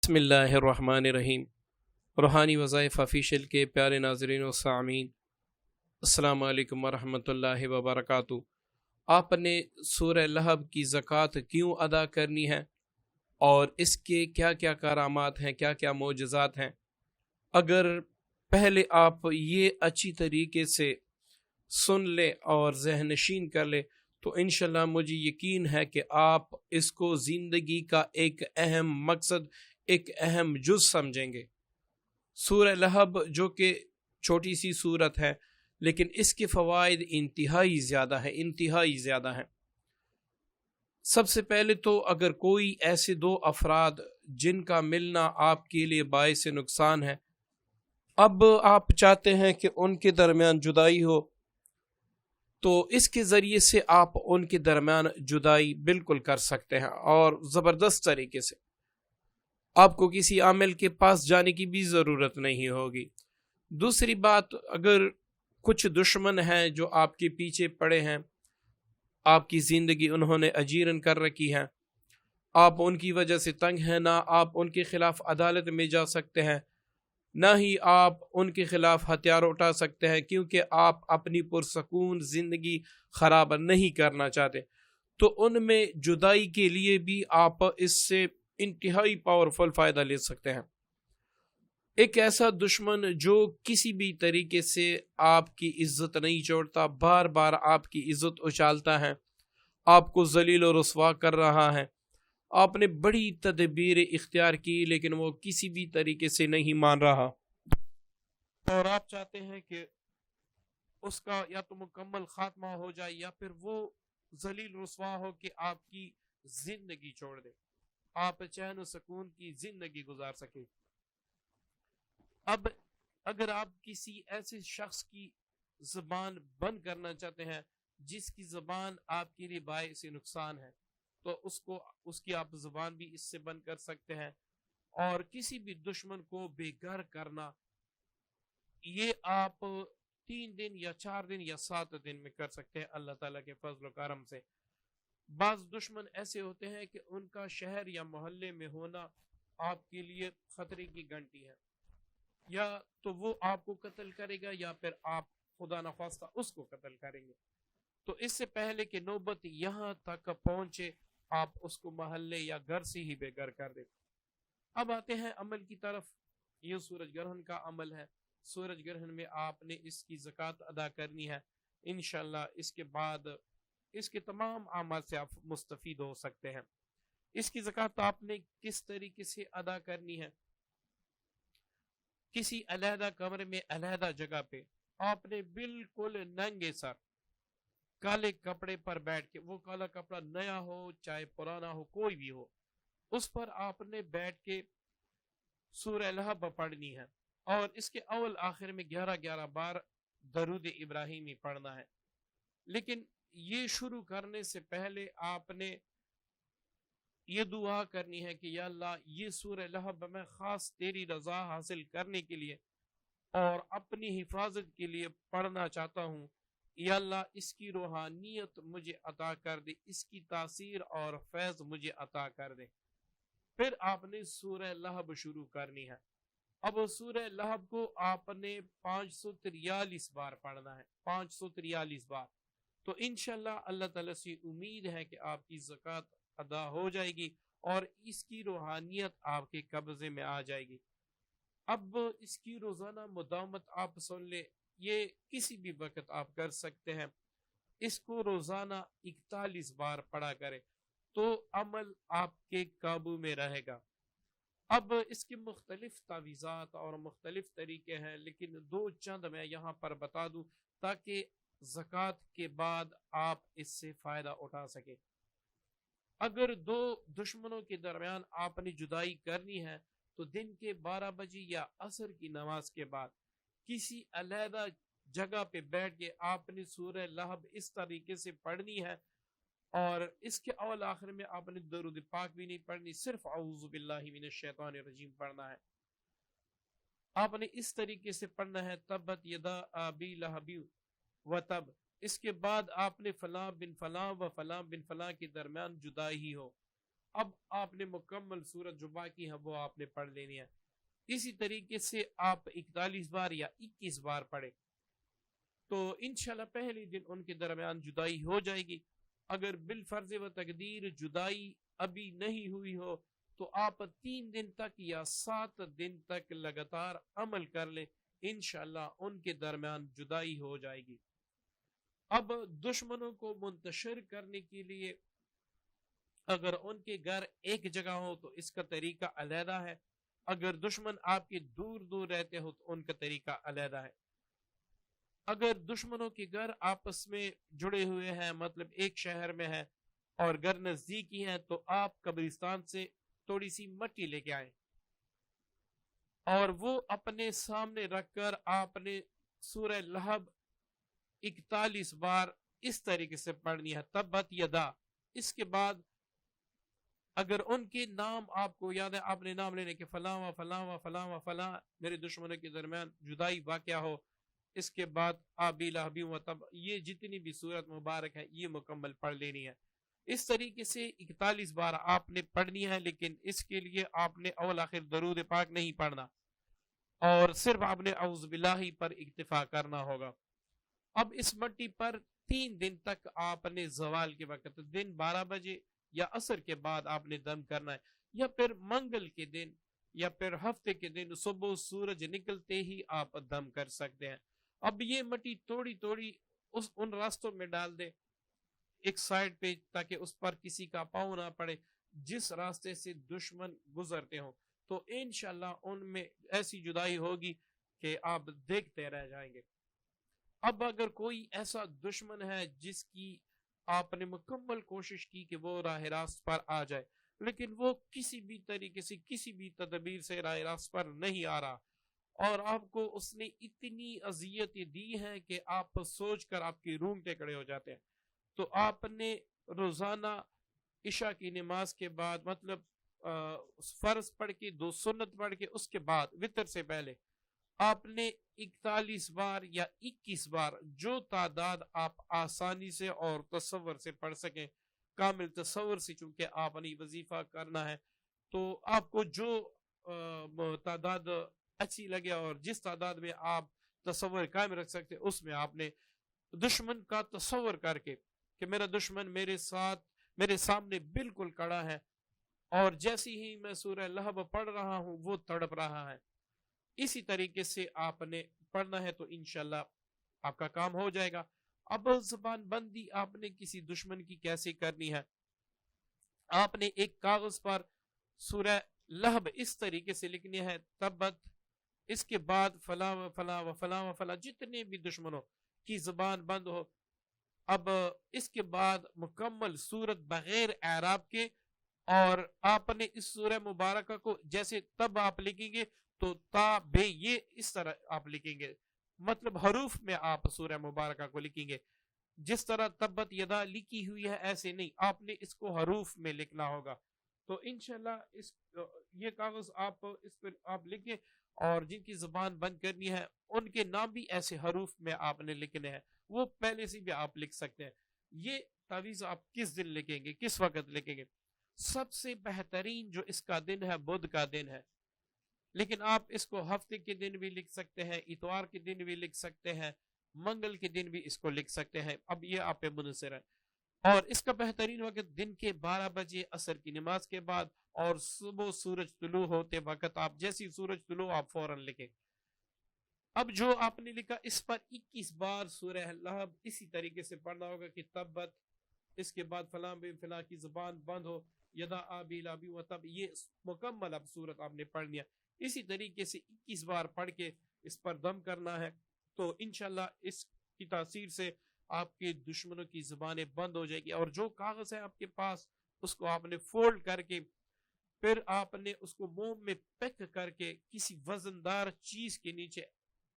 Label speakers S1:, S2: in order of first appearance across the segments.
S1: بسم اللہ الرحمن الرحیم۔ روحانی وظائف آفیشیل کے پیارے ناظرین و سامعین، السلام علیکم ورحمۃ اللہ وبرکاتہ۔ آپ نے سورہ لہب کی زکوٰۃ کیوں ادا کرنی ہے اور اس کے کیا کیا کرامات ہیں، کیا کیا معجزات ہیں؟ اگر پہلے آپ یہ اچھی طریقے سے سن لیں اور ذہن نشین کر لیں تو انشاءاللہ مجھے یقین ہے کہ آپ اس کو زندگی کا ایک اہم مقصد، ایک اہم جز سمجھیں گے۔ سورہ لہب جو کہ چھوٹی سی سورت ہے لیکن اس کے فوائد انتہائی زیادہ ہیں۔ سب سے پہلے تو اگر کوئی ایسے دو افراد جن کا ملنا آپ کے لیے باعث نقصان ہے، اب آپ چاہتے ہیں کہ ان کے درمیان جدائی ہو، تو اس کے ذریعے سے آپ ان کے درمیان جدائی بالکل کر سکتے ہیں اور زبردست طریقے سے۔ آپ کو کسی عامل کے پاس جانے کی بھی ضرورت نہیں ہوگی۔ دوسری بات، اگر کچھ دشمن ہیں جو آپ کے پیچھے پڑے ہیں، آپ کی زندگی انہوں نے اجیرن کر رکھی ہے، آپ ان کی وجہ سے تنگ ہیں، نہ آپ ان کے خلاف عدالت میں جا سکتے ہیں، نہ ہی آپ ان کے خلاف ہتھیار اٹھا سکتے ہیں، کیونکہ آپ اپنی پرسکون زندگی خراب نہیں کرنا چاہتے، تو ان میں جدائی کے لیے بھی آپ اس سے انتہائی پاورفل فائدہ لے سکتے ہیں۔ ایک ایسا دشمن جو کسی بھی طریقے سے آپ کی عزت نہیں چھوڑتا، بار بار آپ کی عزت اچھالتا ہے، آپ کو ذلیل و رسوا کر رہا ہے، آپ نے بڑی تدبیر اختیار کی لیکن وہ کسی بھی طریقے سے نہیں مان رہا، اور آپ چاہتے ہیں کہ اس کا یا تو مکمل خاتمہ ہو جائے یا پھر وہ ذلیل رسوا ہو کہ آپ کی زندگی چھوڑ دے، آپ چین و سکون کی زندگی گزار سکے۔ اب اگر آپ کسی ایسے شخص کی زبان بند کرنا چاہتے ہیں جس کی زبان آپ کے لیے باعث نقصان ہے، تو اس کی آپ زبان بھی اس سے بند کر سکتے ہیں، اور کسی بھی دشمن کو بے گھر کرنا، یہ آپ 3 دن یا 4 دن یا 7 دن میں کر سکتے ہیں اللہ تعالیٰ کے فضل و کرم سے۔ بعض دشمن ایسے ہوتے ہیں کہ ان کا شہر یا محلے میں ہونا آپ کے لیے خطرے کی گھنٹی ہے، یا تو وہ آپ کو قتل کرے گا یا پھر آپ خدا نخواستہ اس کو قتل کریں گے، تو اس سے پہلے کہ نوبت یہاں تک پہنچے آپ اس کو محلے یا گھر سے ہی بے گھر کر دیں۔ اب آتے ہیں عمل کی طرف۔ یہ سورج گرہن کا عمل ہے۔ سورج گرہن میں آپ نے اس کی زکوٰۃ ادا کرنی ہے۔ انشاءاللہ اس کے بعد اس کے تمام اعمال سے آپ مستفید ہو سکتے ہیں۔ اس کی زکوٰۃ آپ نے کس طریقے سے ادا کرنی ہے؟ کسی علیحدہ کمرے میں علیحدہ جگہ پہ آپ نے بالکل ننگے سر کالے کپڑے پر بیٹھ کے، وہ کالا کپڑا نیا ہو چاہے پرانا ہو کوئی بھی ہو، اس پر آپ نے بیٹھ کے سورہ لہب پڑھنی ہے، اور اس کے اول آخر میں 11 بار درود ابراہیمی پڑھنا ہے۔ لیکن یہ شروع کرنے سے پہلے آپ نے یہ دعا کرنی ہے کہ یا اللہ، یہ سورہ لہب میں خاص تیری رضا حاصل کرنے کے لیے اور اپنی حفاظت کے لیے پڑھنا چاہتا ہوں، یا اللہ اس کی روحانیت مجھے عطا کر دے، اس کی تاثیر اور فیض مجھے عطا کر دے۔ پھر آپ نے سورہ لہب شروع کرنی ہے۔ اب سورہ لہب کو آپ نے 543 بار پڑھنا ہے، 543 بار۔ تو انشاءاللہ اللہ تعالیٰ سے امید ہے کہ آپ کی زکوٰۃ ادا ہو جائے گی اور اس کی روحانیت آپ کے قبضے میں آ جائے گی۔ اب اس کی روزانہ مداومت آپ سن لیں، یہ کسی بھی وقت آپ کر سکتے ہیں۔ اس کو روزانہ 41 بار پڑھا کریں تو عمل آپ کے قابو میں رہے گا۔ اب اس کے مختلف تعویذات اور مختلف طریقے ہیں، لیکن 2 چند میں یہاں پر بتا دوں تاکہ زکوٰۃ کے بعد آپ اس سے فائدہ اٹھا سکیں۔ اگر 2 دشمنوں کے درمیان آپ نے جدائی کرنی ہے تو دن کے 12 بجے یا عصر کی نماز کے بعد کسی علیحدہ جگہ پہ بیٹھ کے آپ نے سورہ لہب اس طریقے سے پڑھنی ہے، اور اس کے اول آخر میں آپ نے درود پاک بھی نہیں پڑھنی، صرف اعوذ باللہ من الشیطان الرجیم پڑھنا ہے۔ آپ نے اس طریقے سے پڑھنا ہے، تبت یدا ابی لہب و تب، اس کے بعد آپ نے فلاں بن فلاں و فلاں بن فلاں کے درمیان جدائی ہو، اب آپ نے مکمل سورت جو باقی ہے وہ آپ نے پڑھ لینی ہے. اسی طریقے سے آپ 41 بار یا 21 بار پڑھیں تو انشاءاللہ پہلے دن ان کے درمیان جدائی ہو جائے گی. اگر بالفرض و تقدیر جدائی ابھی نہیں ہوئی ہو تو آپ 3 دن تک یا 7 دن تک لگاتار عمل کر لیں, انشاءاللہ ان کے درمیان جدائی ہو جائے گی. اب دشمنوں کو منتشر کرنے کے لیے اگر ان کے گھر ایک جگہ ہو تو اس کا طریقہ علیحدہ ہے, اگر دشمن آپ کے دور دور رہتے ہو تو ان کا طریقہ علیحدہ ہے. اگر دشمنوں کے گھر آپس میں جڑے ہوئے ہیں, مطلب ایک شہر میں ہے اور گھر نزدیکی ہیں, تو آپ قبرستان سے تھوڑی سی مٹی لے کے آئیں اور وہ اپنے سامنے رکھ کر آپ نے سورہ لہب 41 بار اس طریقے سے پڑھنی ہے, تبت یدا. اس کے بعد اگر ان کے نام آپ کو یاد ہے, آپ نے نام لینے کے فلاں و فلاں و فلاں و فلاں میرے دشمنوں کے درمیان جدائی واقع ہو, اس کے بعد آبی لہبی و تب, یہ جتنی بھی سورت مبارک ہے یہ مکمل پڑھ لینی ہے. اس طریقے سے 41 بار آپ نے پڑھنی ہے, لیکن اس کے لیے آپ نے اول آخر درود پاک نہیں پڑھنا اور صرف آپ نے اعوذ باللہ پر اکتفا کرنا ہوگا. اب اس مٹی پر 3 دن تک آپ نے زوال کے وقت دن 12 بجے یا عصر کے بعد آپ نے دم کرنا ہے, یا پھر منگل کے دن یا پھر ہفتے کے دن صبح سورج نکلتے ہی آپ دم کر سکتے ہیں. اب یہ مٹی توڑی توڑی ان راستوں میں ڈال دے ایک سائڈ پہ, تاکہ اس پر کسی کا پاؤں نہ پڑے جس راستے سے دشمن گزرتے ہوں, تو انشاءاللہ ان میں ایسی جدائی ہوگی کہ آپ دیکھتے رہ جائیں گے. اب اگر کوئی ایسا دشمن ہے جس کی آپ نے مکمل کوشش کی کہ وہ راہ راست پر آ جائے, لیکن وہ کسی بھی طریقے سے کسی بھی تدبیر سے راہ راست پر نہیں آ رہا, اور آپ کو اس نے اتنی اذیتیں دی ہیں کہ آپ سوچ کر آپ کی رونگٹے کھڑے ہو جاتے ہیں, تو آپ نے روزانہ عشاء کی نماز کے بعد, مطلب فرض پڑھ کے 2 سنت پڑھ کے اس کے بعد وتر سے پہلے آپ نے 41 بار یا 21 بار جو تعداد آپ آسانی سے اور تصور سے پڑھ سکیں, کامل تصور سے, چونکہ آپ نے وظیفہ کرنا ہے تو آپ کو جو تعداد اچھی لگے اور جس تعداد میں آپ تصور قائم رکھ سکتے اس میں آپ نے دشمن کا تصور کر کے کہ میرا دشمن میرے ساتھ میرے سامنے بالکل کڑا ہے اور جیسی ہی میں سورہ لہب پڑھ رہا ہوں وہ تڑپ رہا ہے, اسی طریقے سے آپ نے پڑھنا ہے تو انشاءاللہ آپ کا کام ہو جائے گا. اب زبان بندی آپ نے کسی دشمن کی کیسے کرنی ہے, آپ نے ایک کاغذ پر سورہ لہب اس طریقے سے لکھنی ہے, تبت, اس کے بعد فلاں و فلاں و فلاں و فلاں, جتنے بھی دشمنوں کی زبان بند ہو. اب اس کے بعد مکمل سورت بغیر اعراب کے, اور آپ نے اس سورہ مبارکہ کو جیسے تب آپ لکھیں گے تو تا بے یہ اس طرح آپ لکھیں گے, مطلب حروف میں آپ سورہ مبارکہ کو لکھیں گے, جس طرح تبت یدا لکھی ہوئی ہے ایسے نہیں, آپ نے اس کو حروف میں لکھنا ہوگا. تو انشاءاللہ یہ کاغذ آپ اس پر آپ لکھیں, اور جن کی زبان بند کرنی ہے ان کے نام بھی ایسے حروف میں آپ نے لکھنے ہیں, وہ پہلے سے بھی آپ لکھ سکتے ہیں. یہ تعویذ آپ کس دن لکھیں گے, کس وقت لکھیں گے؟ سب سے بہترین جو اس کا دن ہے بدھ کا دن ہے, لیکن آپ اس کو ہفتے کے دن بھی لکھ سکتے ہیں, اتوار کے دن بھی لکھ سکتے ہیں, منگل کے دن بھی اس کو لکھ سکتے ہیں. اب یہ آپ پہ منحصر ہے, اور اس کا بہترین وقت دن کے 12 بجے عصر کی نماز کے بعد, اور صبح سورج طلوع ہوتے وقت آپ جیسی سورج طلوع آپ فوراً لکھیں. اب جو آپ نے لکھا اس پر 21 بار سورہ لہب اسی طریقے سے پڑھنا ہوگا کہ تبت, اس کے بعد فلاں بے فلاں کی زبان بند ہو, یدا آبی لابی و تب, یہ مکمل اب سورت آپ نے پڑھ لیا. اسی طریقے سے 21 بار پڑھ کے اس پر دم کرنا ہے, تو انشاءاللہ اس کی تاثیر سے آپ کے دشمنوں کی زبانیں بند ہو جائے گی. اور جو کاغذ ہے آپ کے پاس اس کو آپ نے فولڈ کر کے پھر آپ نے اس کو موم میں پیک کر کے کسی وزندار چیز کے نیچے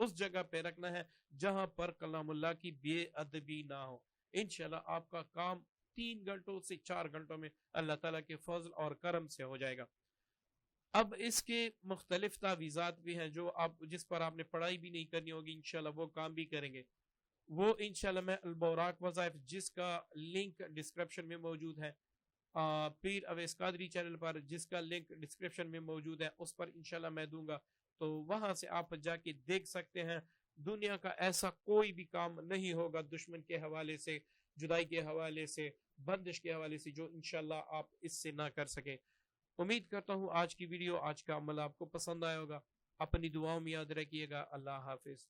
S1: اس جگہ پہ رکھنا ہے جہاں پر کلام اللہ کی بے ادبی نہ ہو. انشاءاللہ آپ کا کام 3 گھنٹوں سے 4 گھنٹوں میں اللہ تعالیٰ کے فضل اور کرم سے ہو جائے گا. اب اس کے مختلف تعویذات بھی ہیں جو جس پر آپ نے پڑھائی بھی نہیں کرنی ہوگی, انشاءاللہ وہ کام بھی کریں گے. وہ انشاءاللہ میں البوراق وظائف جس کا لنک ڈسکرپشن میں موجود ہے پیر اویس قادری چینل پر، جس کا لنک ڈسکرپشن میں موجود ہے، اس پر انشاءاللہ میں دوں گا، تو وہاں سے آپ جا کے دیکھ سکتے ہیں۔ دنیا کا ایسا کوئی بھی کام نہیں ہوگا دشمن کے حوالے سے، جدائی کے حوالے سے، بندش کے حوالے سے، جو انشاءاللہ آپ اس سے نہ کر سکیں۔ امید کرتا ہوں آج کی ویڈیو، آج کا عمل آپ کو پسند آیا ہوگا۔ اپنی دعاؤں میں یاد رکھیے گا۔ اللہ حافظ۔